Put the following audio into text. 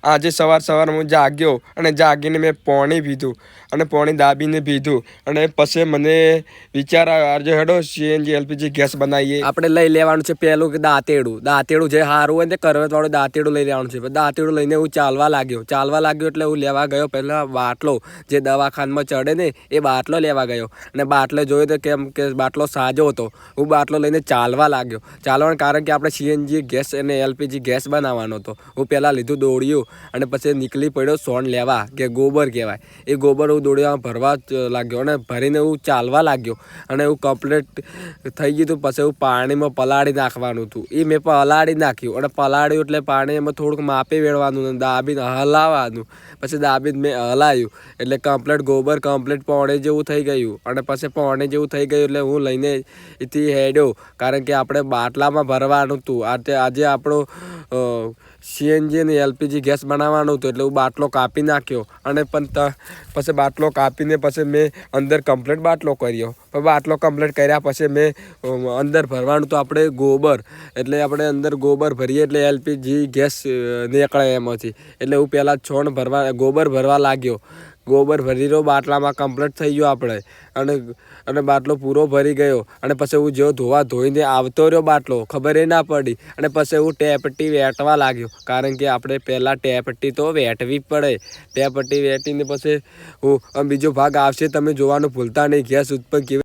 આજે સવારમાં હું જાગ્યો અને જાગીને મેં પાણી પીધું અને પાણી દાબીને પીધું અને પછી મને વિચાર આવ્યો આજે હેડો સીએનજી એલપીજી ગેસ બનાવીએ. આપણે લઈ લેવાનું છે પહેલું કે દાંતેડું જે સારું હોય ને કરવતવાળું દાંતેડું લઈ લેવાનું છે. દાંતેડું લઈને હું ચાલવા લાગ્યો એટલે હું લેવા ગયો પહેલાં બાટલો જે દવાખાનામાં ચડે ને એ બાટલો લેવા ગયો અને બાટલો જોયો તો કેમ કે બાટલો સાજો હતો. હું બાટલો લઈને ચાલવા લાગ્યો. ચાલવાનું કારણ કે આપણે સીએનજી ગેસ અને એલપીજી ગેસ બનાવવાનો હતો. હું પહેલાં લીધું દોડ્યું અને પછી નીકળી પડ્યો સોન લેવા કે ગોબર કહેવાય. એ ગોબર હું દોડ્યામાં ભરવા લાગ્યો અને ભરીને હું ચાલવા લાગ્યો અને હું કમ્પ્લીટ થઈ ગયું હતું. પછી હું પાણીમાં પલાળી નાખવાનું હતું. એ મેં પલાળી નાખ્યું અને પલાળ્યું એટલે પાણી એમાં થોડુંક માપી વેળવાનું અને દાબીને હલાવવાનું. પછી દાબીને મેં હલાવ્યું એટલે કમ્પ્લીટ ગોબર કમ્પ્લીટ પાણી જેવું થઈ ગયું અને પછી પાણી જેવું થઈ ગયું એટલે હું લઈને એથી હેડ્યો કારણ કે આપણે બાટલામાં ભરવાનું હતું. આજે આપણો સીએનજી અને એલપીજી ગેસ બનાવવાનું હતું એટલે હું બાટલો કાપી નાખ્યો અને પણ પછી બાટલો કાપીને પછી મેં અંદર કમ્પ્લીટ બાટલો કર્યો. પણ બાટલો કમ્પ્લીટ કર્યા પછી મેં અંદર ભરવાનું તો આપણે ગોબર એટલે આપણે અંદર ગોબર ભરીએ એટલે એલપીજી ગેસ નીકળે એમાંથી. એટલે હું પહેલાં ગોબર ભરવા લાગ્યો. ગોબર ભરી રહ્યો બાટલામાં કમ્પ્લીટ થઈ ગયો આપણે અને બાટલો પૂરો ભરી ગયો અને પછી હું જેવો ધોઈને આવતો રહ્યો બાટલો ખબર એ ના પડી અને પછી હું ટેપટી વેટવા લાગ્યો કારણ કે આપણે પહેલાં ટેપટી તો વેટવી પડે. ટેપટી વેટીને પછી હું બીજો ભાગ આવશે તમે જોવાનું ભૂલતા નહીં ગેસ ઉત્પન્ન કેવી